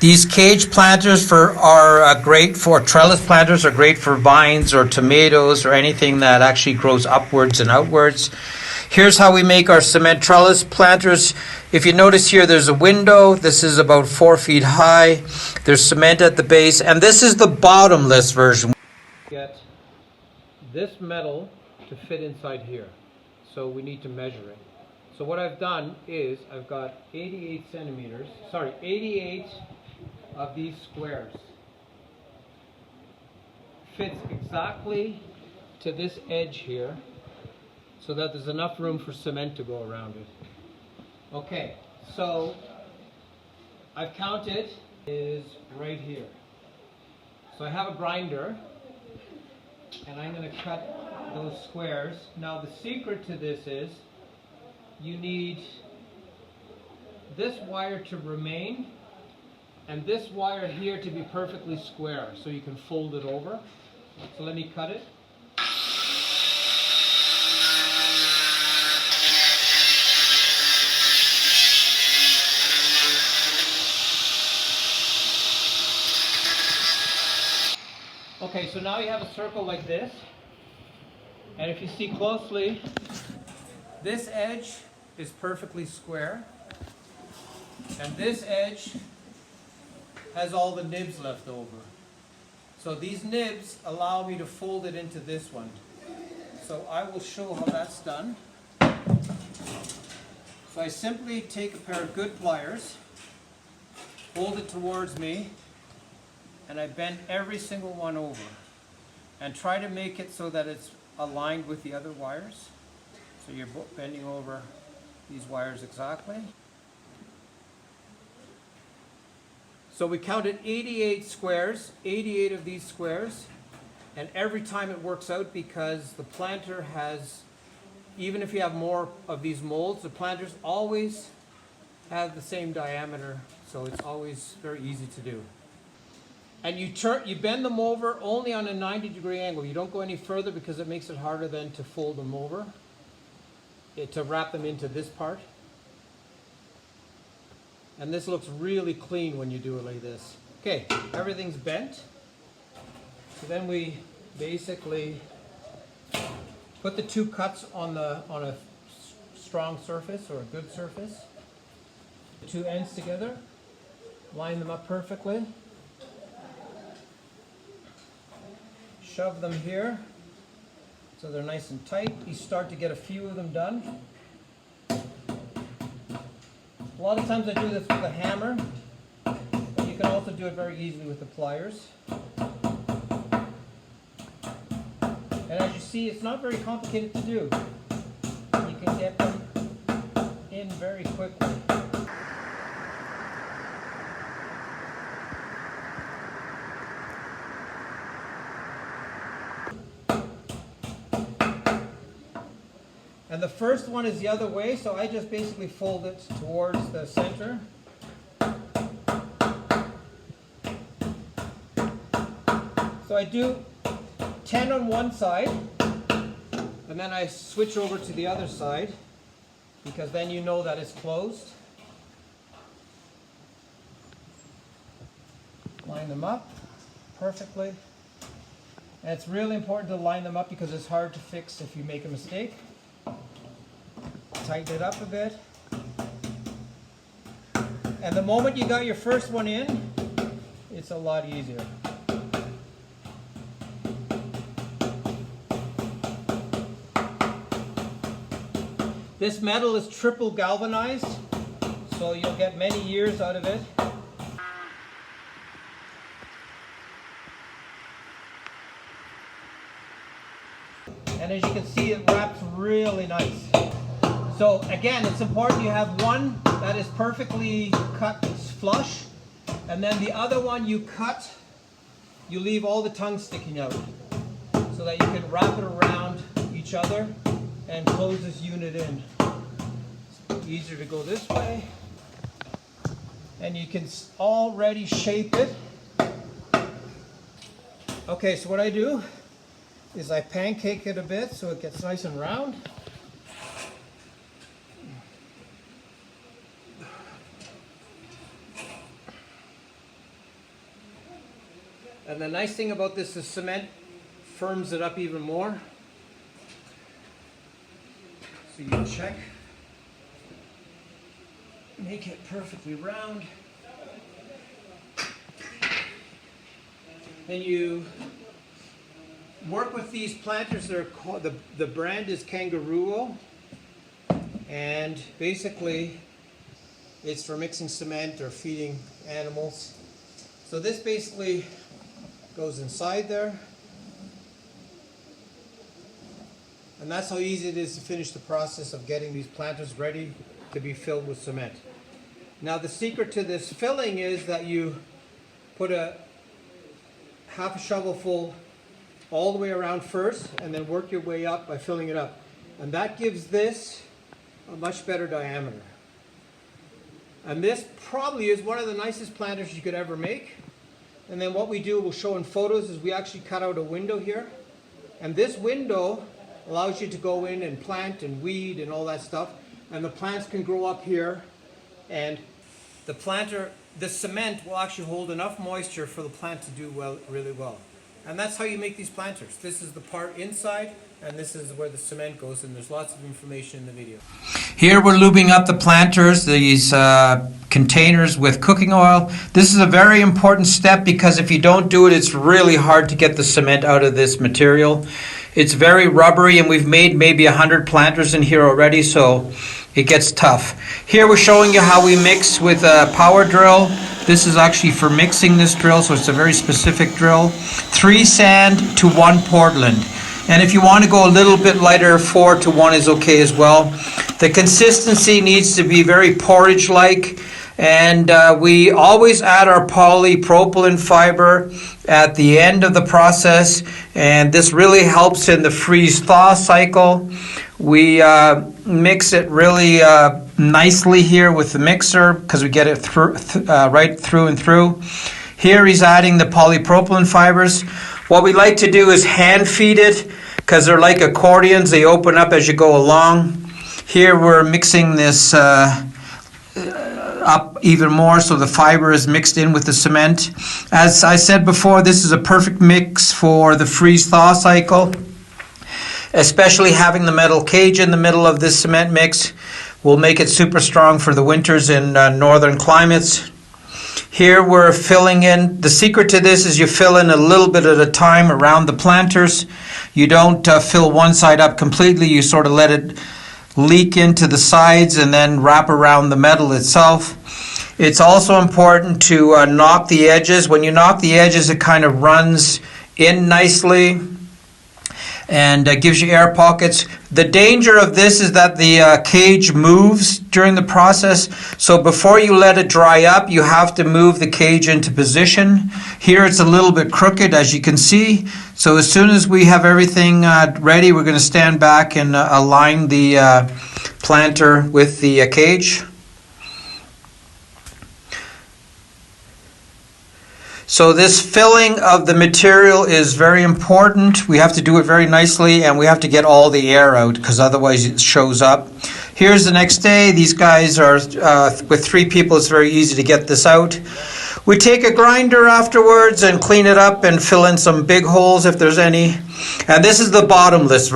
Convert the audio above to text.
These cage planters are great for trellis planters, are great for vines or tomatoes or anything that actually grows upwards and outwards. Here's how we make our cement trellis planters. If you notice here, there's a window. This is about 4 feet high. There's cement at the base, and this is the bottomless version. Get this metal to fit inside here, so we need to measure it. So what I've done is I've got 88 of these squares. Fits exactly to this edge here, so that there's enough room for cement to go around it. Okay, so I've counted is right here. So I have a grinder, and I'm going to cut those squares. Now the secret to this is you need this wire to remain and this wire here to be perfectly square so you can fold it over. So let me cut it. Okay, so now you have a circle like this, and if you see closely, this edge is perfectly square, and this edge has all the nibs left over. So these nibs allow me to fold it into this one. So I will show how that's done. So I simply take a pair of good pliers, hold it towards me, and I bend every single one over and try to make it so that it's aligned with the other wires. So you're bending over these wires exactly. So we counted 88 squares, 88 of these squares, and every time it works out because the planter has, even if you have more of these molds, the planters always have the same diameter, so it's always very easy to do. And you bend them over only on a 90-degree angle. You don't go any further because it makes it harder then to fold them over, to wrap them into this part. And this looks really clean when you do it like this. Okay, everything's bent. So then we basically put the two cuts on a strong surface or a good surface. The two ends together, line them up perfectly. Shove them here so they're nice and tight. You start to get a few of them done. A lot of times I do this with a hammer, but you can also do it very easily with the pliers. And as you see, it's not very complicated to do. You can get them in very quickly. And the first one is the other way, so I just basically fold it towards the center. So I do 10 on one side, and then I switch over to the other side, because then you know that it's closed. Line them up perfectly. And it's really important to line them up because it's hard to fix if you make a mistake. Tighten it up a bit. And the moment you got your first one in, it's a lot easier. This metal is triple galvanized, so you'll get many years out of it. And as you can see, it wraps really nice. So again, it's important you have one that is perfectly cut flush, and then the other one you cut, you leave all the tongues sticking out, so that you can wrap it around each other and close this unit in. It's easier to go this way, and you can already shape it. Okay, so what I do is I pancake it a bit so it gets nice and round. And the nice thing about this is cement firms it up even more. So you check, make it perfectly round. Then you work with these planters. They're called, the brand is Kangaroo, and basically it's for mixing cement or feeding animals. So this basically goes inside there, and that's how easy it is to finish the process of getting these planters ready to be filled with cement. Now the secret to this filling is that you put a half a shovelful all the way around first, and then work your way up by filling it up. And that gives this a much better diameter. And this probably is one of the nicest planters you could ever make. And then what we do, we'll show in photos, is we actually cut out a window here. And this window allows you to go in and plant and weed and all that stuff. And the plants can grow up here. And the planter, the cement will actually hold enough moisture for the plant to do well, really well. And that's how you make these planters. This is the part inside, and this is where the cement goes, and there's lots of information in the video. Here we're lubing up the planters, these containers with cooking oil. This is a very important step because if you don't do it, it's really hard to get the cement out of this material. It's very rubbery, and we've made maybe 100 planters in here already, so it gets tough. Here we're showing you how we mix with a power drill. This is actually for mixing this drill, so it's a very specific drill. 3 sand to 1 Portland. And if you want to go a little bit lighter, 4 to 1 is okay as well. The consistency needs to be very porridge-like. And we always add our polypropylene fiber at the end of the process. And this really helps in the freeze-thaw cycle. We mix it really nicely here with the mixer because we get it right through and through. Here he's adding the polypropylene fibers. What we like to do is hand feed it because they're like accordions. They open up as you go along. Here we're mixing this up even more so the fiber is mixed in with the cement. As I said before, this is a perfect mix for the freeze-thaw cycle. Especially having the metal cage in the middle of this cement mix will make it super strong for the winters in northern climates. Here we're filling in. The secret to this is you fill in a little bit at a time around the planters. You don't fill one side up completely. You sort of let it leak into the sides and then wrap around the metal itself. It's also important to knock the edges. When you knock the edges, it kind of runs in nicely and gives you air pockets. The danger of this is that the cage moves during the process. So before you let it dry up, you have to move the cage into position. Here it's a little bit crooked, as you can see. So as soon as we have everything ready, we're going to stand back and align the planter with the cage. So this filling of the material is very important. We have to do it very nicely, and we have to get all the air out because otherwise it shows up. Here's the next day. These guys are, with 3 people, it's very easy to get this out. We take a grinder afterwards and clean it up and fill in some big holes if there's any. And this is the bottomless